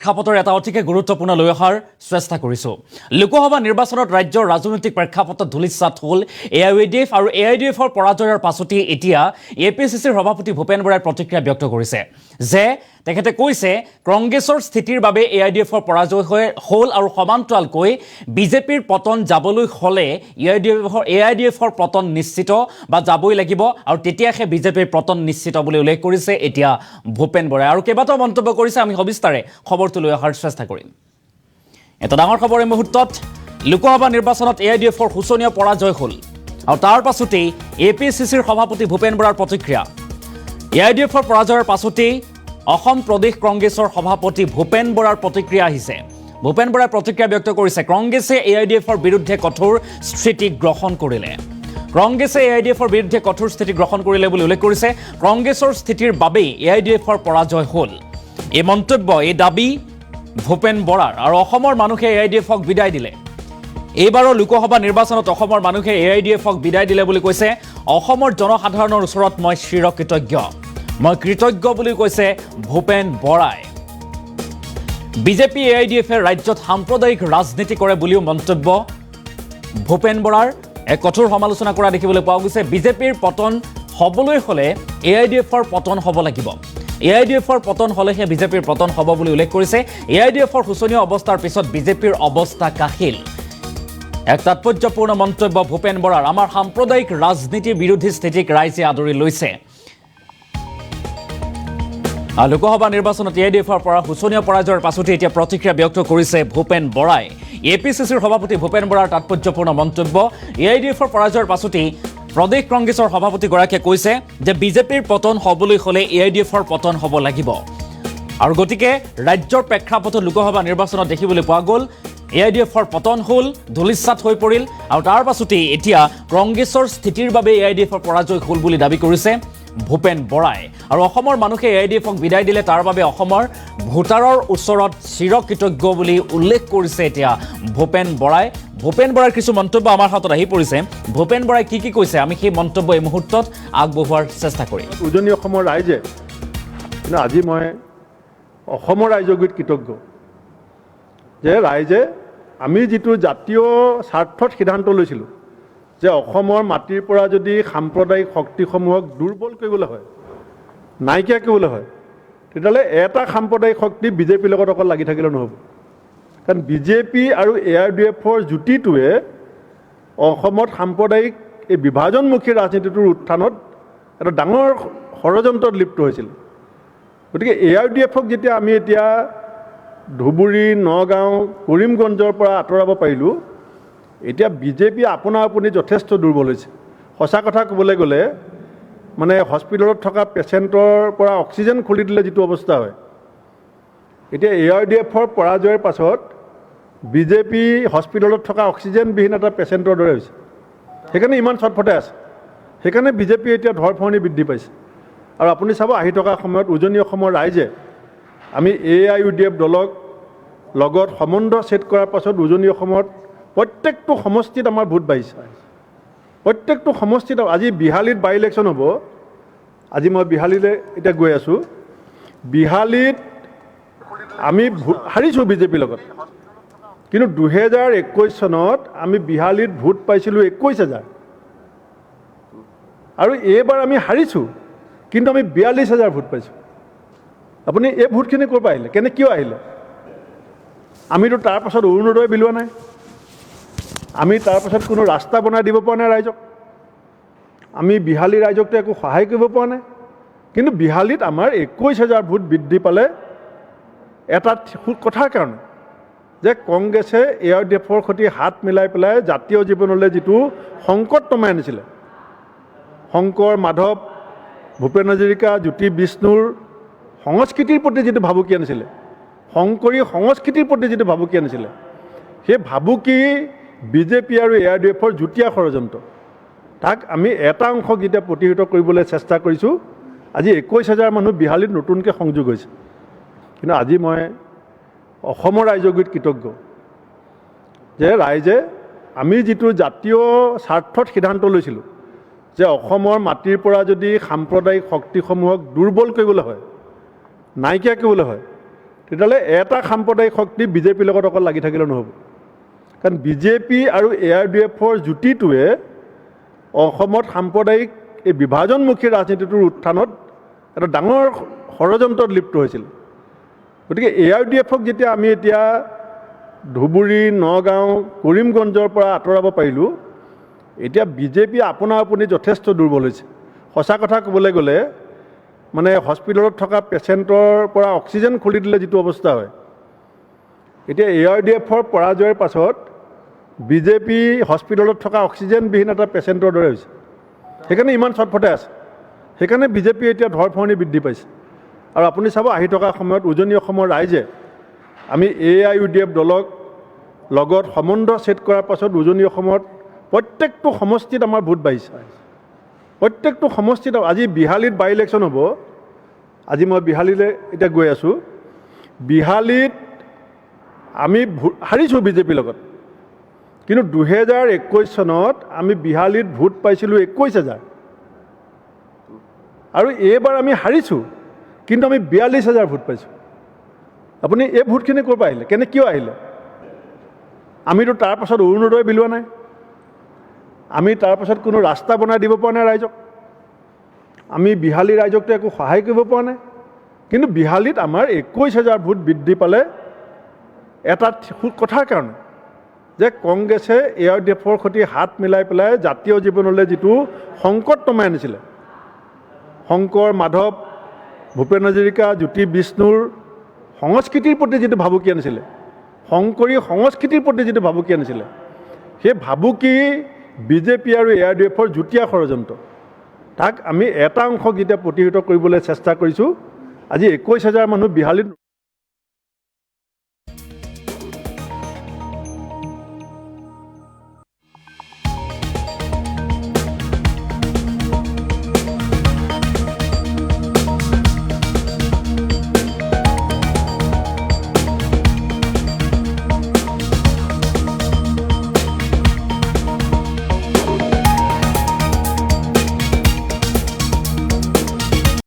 প্ৰেক্ষাপটৰ এটা অতিকে গুৰুত্বপূৰ্ণ লৈ অহাৰ চেষ্টা কৰিছোঁ। লোকসভা নিৰ্বাচনত ৰাজ্যৰ ৰাজনৈতিক প্ৰেক্ষাপটত ধূলিসাৎ হ'ল AIUDF আৰু AIUDFৰ পৰাজয়ৰ পাছতেই এতিয়া APCCৰ সভাপতি ভূপেন বৰাই প্ৰতিক্ৰিয়া ব্যক্ত কৰিছে যে তেখেতে কৈছে কংগ্ৰেছৰ স্থিতিৰ বাবে AIUDFৰ পৰাজয় হ'ল আৰু সমান্তৰালকৈ বিজেপিৰ পতন যাবলৈ হ'লে AIUDFৰ পতন নিশ্চিত বা যাবই লাগিব আৰু তেতিয়াহে বিজেপিৰ পতন নিশ্চিত বুলি উল্লেখ কৰিছে এতিয়া ভূপেন বৰাই আৰু কেইবাটাও মন্তব্য কৰিছে। আমি সবিস্তাৰে খবৰটো লৈ অহাৰ চেষ্টা কৰিম। এটা ডাঙৰ খবৰ এই মুহূৰ্তত লোকসভা নিৰ্বাচনত AIUDFৰ শোচনীয় পৰাজয় হ'ল আৰু তাৰ পাছতেই APCCৰ সভাপতি ভূপেন বৰাৰ প্ৰতিক্ৰিয়া। AIUDFৰ পৰাজয়ৰ পাছতেই অসম প্ৰদেশ কংগ্ৰেছৰ সভাপতি ভূপেন বৰাৰ প্ৰতিক্ৰিয়া আহিছে। ভূপেন বৰাই প্ৰতিক্ৰিয়া ব্যক্ত কৰিছে কংগ্ৰেছে AIUDFৰ বিৰুদ্ধে কঠোৰ স্থিতি গ্ৰহণ কৰিলে। কংগ্ৰেছে AIUDFৰ বিৰুদ্ধে কঠোৰ স্থিতি গ্ৰহণ কৰিলে বুলি উল্লেখ কৰিছে। কংগ্ৰেছৰ স্থিতিৰ বাবেই AIUDFৰ পৰাজয় হ'ল। এই মন্তব্য এই দাবী ভূপেন বৰাৰ আৰু অসমৰ মানুহে AIUDFক বিদায় দিলে। এইবাৰৰ লোকসভা নিৰ্বাচনত অসমৰ মানুহে AIUDFক বিদায় দিলে বুলি কৈছে। অসমৰ জনসাধাৰণৰ ওচৰত মই চিৰকৃতজ্ঞ, মই কৃতজ্ঞ বুলি কৈছে ভূপেন বৰাই। বিজেপি AIUDFে ৰাজ্যত সাম্প্ৰদায়িক ৰাজনীতি কৰে বুলিও মন্তব্য ভূপেন বৰাৰ। এক কঠোৰ সমালোচনা কৰা দেখিবলৈ পোৱা গৈছে। বিজেপিৰ পতন হ'বলৈ হ'লে AIUDFৰ পতন হ'ব লাগিব। AIUDFৰ পতন হ'লেহে বিজেপিৰ পতন হ'ব বুলি উল্লেখ কৰিছে। AIUDFৰ শোচনীয় অৱস্থাৰ পিছত বিজেপিৰ অৱস্থা কাহিল। এক তাৎপৰ্যপূৰ্ণ মন্তব্য ভূপেন বৰাৰ। আমাৰ সাম্প্ৰদায়িক ৰাজনীতিৰ বিৰোধী স্থিতিক ৰাইজে আদৰি লৈছে। লোকসভা নিৰ্বাচনত AIUDFৰ পৰা শোচনীয় পৰাজয়ৰ পাছতে এতিয়া প্ৰতিক্ৰিয়া ব্যক্ত কৰিছে ভূপেন বৰাই। APCCৰ সভাপতি ভূপেন বৰাৰ তাৎপৰ্যপূৰ্ণ মন্তব্য। AIUDFৰ পৰাজয়ৰ পাছতেই প্ৰদেশ কংগ্ৰেছৰ সভাপতিগৰাকীয়ে কৈছে যে বিজেপিৰ পতন হ'বলৈ হ'লে AIUDFৰ পতন হ'ব লাগিব আৰু গতিকে ৰাজ্যৰ প্ৰেক্ষাপটত লোকসভা নিৰ্বাচনত দেখিবলৈ পোৱা গ'ল AIUDFৰ পতন হ'ল, ধূলিসাৎ হৈ পৰিল আৰু তাৰ পাছতেই এতিয়া কংগ্ৰেছৰ স্থিতিৰ বাবে AIUDFৰ পৰাজয় হ'ল বুলি দাবী কৰিছে ভূপেন বৰাই আৰু অসমৰ মানুহে AIUDFক বিদায় দিলে তাৰ বাবে অসমৰ ভোটাৰৰ ওচৰত চিৰকৃতজ্ঞ বুলি উল্লেখ কৰিছে এতিয়া ভূপেন বৰাই। ভূপেন বৰাৰ কিছু মন্তব্য আমাৰ হাতত আহি পৰিছে। ভূপেন বৰাই কি কৈছে আমি সেই মন্তব্য এই মুহূৰ্তত আগবঢ়োৱাৰ চেষ্টা কৰিম। উজনি অসমৰ ৰাইজে কিন্তু আজি মই অসমৰ ৰাইজৰ গুৰিত কৃতজ্ঞ যে ৰাইজে আমি যিটো জাতীয় স্বাৰ্থত সিদ্ধান্ত লৈছিলোঁ যে অসমৰ মাটিৰ পৰা যদি সাম্প্ৰদায়িক শক্তিসমূহক দুৰ্বল কৰিবলৈ হয়, নাইকিয়া কৰিবলৈ হয়, তেতিয়াহ'লে এটা সাম্প্ৰদায়িক শক্তি বিজেপিৰ লগত অকল লাগি থাকিলে নহ'ব। কাৰণ বিজেপি আৰু AIUDFৰ যুটিটোৱে অসমত সাম্প্ৰদায়িক এই বিভাজনমুখী ৰাজনীতিটোৰ উত্থানত এটা ডাঙৰ ষড়যন্ত্ৰত লিপ্ত হৈছিল। গতিকে AIUDFক যেতিয়া আমি এতিয়া ধুবুৰী, নগাঁও, কৰিমগঞ্জৰ পৰা আঁতৰাব পাৰিলোঁ, এতিয়া বিজেপি আপোনা আপুনি যথেষ্ট দুৰ্বল হৈছে। সঁচা কথা ক'বলৈ গ'লে মানে হস্পিটেলত থকা পেচেণ্টৰ পৰা অক্সিজেন খুলি দিলে যিটো অৱস্থা হয়, এতিয়া AIUDFৰ পৰাজয়ৰ পাছত বিজেপি হস্পিটেলত থকা অক্সিজেনবিহীন এটা পেচেণ্টৰ দৰে হৈছে। সেইকাৰণে ইমান চটফটে আছে। সেইকাৰণে বিজেপি এতিয়া ধৰফৰণি বৃদ্ধি পাইছে। আৰু আপুনি চাব আহি থকা সময়ত উজনি অসমৰ ৰাইজে আমি AIUDF দলক লগত সম্বন্ধ ছেট কৰাৰ পাছত উজনি অসমত প্ৰত্যেকটো সমষ্টিত আমাৰ ভোট বাঢ়িছে। প্ৰত্যেকটো সমষ্টিত আজি বিহালীত বাই ইলেকশ্যন হ'ব। আজি মই বিহালীলৈ এতিয়া গৈ আছোঁ। বিহালীত আমি হাৰিছোঁ বিজেপিৰ লগত, কিন্তু 2021 চনত আমি বিহালীত ভোট পাইছিলোঁ 21,000 আৰু এইবাৰ আমি হাৰিছোঁ, কিন্তু আমি 42,000 ভোট পাইছোঁ। আপুনি এই ভোটখিনি ক'ৰ পৰা আহিলে, কিয় আহিলে? আমিতো তাৰ পাছত অৰুণোদয় বিলোৱা নাই, আমি তাৰ পাছত কোনো ৰাস্তা বনাই দিব পৰা নাই ৰাইজক, আমি বিহালী ৰাইজকতো একো সহায় কৰিব পৰা নাই। কিন্তু বিহালীত আমাৰ 21,000 ভোট বৃদ্ধি পালে এটা কথাৰ কাৰণে যে কংগ্ৰেছে AIUDFৰ সৈতে হাত মিলাই পেলাই জাতীয় জীৱনলৈ যিটো সংকট নমাই আনিছিলে, শংকৰ, মাধৱ, ভূপেন হাজৰিকা, জ্যোতি বিষ্ণুৰ সংস্কৃতিৰ প্ৰতি যিটো ভাবুকি আনিছিলে, শংকৰী সংস্কৃতিৰ প্ৰতি যিটো ভাবুকি আনিছিলে, সেই ভাবুকি বিজেপি আৰু AIUDFৰ যুটীয়া ষড়যন্ত্ৰ, তাক আমি এটা অংশক যেতিয়া প্ৰতিহত কৰিবলৈ চেষ্টা কৰিছোঁ। আজি 21,000 মানুহ বিহালীত নতুনকৈ সংযোগ হৈছে। কিন্তু আজি মই অসমৰ ৰাইজৰ গুৰিত কৃতজ্ঞ যে ৰাইজে আমি যিটো জাতীয় স্বাৰ্থত সিদ্ধান্ত লৈছিলোঁ যে অসমৰ মাটিৰ পৰা যদি সাম্প্ৰদায়িক শক্তিসমূহক দুৰ্বল কৰিবলৈ হয়, নাইকিয়া কৰিবলৈ হয়, তেতিয়াহ'লে এটা সাম্প্ৰদায়িক শক্তি বিজেপিৰ লগত অকল লাগি থাকিলে নহ'ব। কাৰণ বিজেপি আৰু ARDFৰ যুটিটোৱে অসমত সাম্প্ৰদায়িক এই বিভাজনমুখী ৰাজনীতিটোৰ উত্থানত এটা ডাঙৰ ষড়যন্ত্ৰত লিপ্ত হৈছিল। গতিকে ARDFক যেতিয়া আমি এতিয়া ধুবুৰী, নগাঁও, কৰিমগঞ্জৰ পৰা আঁতৰাব পাৰিলোঁ, এতিয়া বিজেপি আপোনা আপুনি যথেষ্ট দুৰ্বল হৈছে। সঁচা কথা ক'বলৈ গ'লে মানে হস্পিটেলত থকা পেচেণ্টৰ পৰা অক্সিজেন খুলি দিলে যিটো অৱস্থা হয়, এতিয়া ARDFৰ পৰাজয়ৰ পাছত বিজেপি হস্পিটেলত থকা অক্সিজেনবিহীন এটা পেচেণ্টৰ দৰে হৈছে। সেইকাৰণে ইমান চটফটাই আছে। সেইকাৰণে বিজেপি এতিয়া ধৰফৰণি বৃদ্ধি পাইছে। আৰু আপুনি চাব, আহি থকা সময়ত উজনি অসমৰ ৰাইজে আমি AIUDF দলক লগত সম্বন্ধ ছেট কৰাৰ পাছত উজনি অসমত প্ৰত্যেকটো সমষ্টিত আমাৰ ভোট বাঢ়িছে। প্ৰত্যেকটো সমষ্টিত আজি বিহালীত বাই ইলেকশ্যন হ'ব। আজি মই বিহালীলৈ এতিয়া গৈ আছোঁ। বিহালীত আমি হাৰিছোঁ বিজেপিৰ লগত, কিন্তু 2021 চনত আমি বিহালীত ভোট পাইছিলোঁ 21,000 আৰু এইবাৰ আমি হাৰিছোঁ, কিন্তু আমি 42,000 ভোট পাইছোঁ। আপুনি এই ভোটখিনি ক'ৰ পৰা আহিলে, কিয় আহিলে? আমিতো তাৰ পাছত অৰুণোদয় বিলোৱা নাই, আমি তাৰ পাছত কোনো ৰাস্তা বনাই দিব পৰা নাই ৰাইজক, আমি বিহালী ৰাইজকতো একো সহায় কৰিব পৰা নাই। কিন্তু বিহালীত আমাৰ 21,000 ভোট বৃদ্ধি পালে এটা কথাৰ কাৰণে যে কংগ্ৰেছে ARDFৰ সৈতে হাত মিলাই পেলাই জাতীয় জীৱনলৈ যিটো সংকট নমাই আনিছিলে, শংকৰ, মাধৱ, ভূপেন হাজৰিকা, জ্যোতি বিষ্ণুৰ সংস্কৃতিৰ প্ৰতি যিটো ভাবুকি আনিছিলে, শংকৰী সংস্কৃতিৰ প্ৰতি যিটো ভাবুকি আনিছিলে, সেই ভাবুকি বিজেপি আৰু ARDFৰ যুটীয়া ষড়যন্ত্ৰ, তাক আমি এটা অংশক যেতিয়া প্ৰতিহত কৰিবলৈ চেষ্টা কৰিছোঁ। আজি 21,000 মানুহ বিহালীত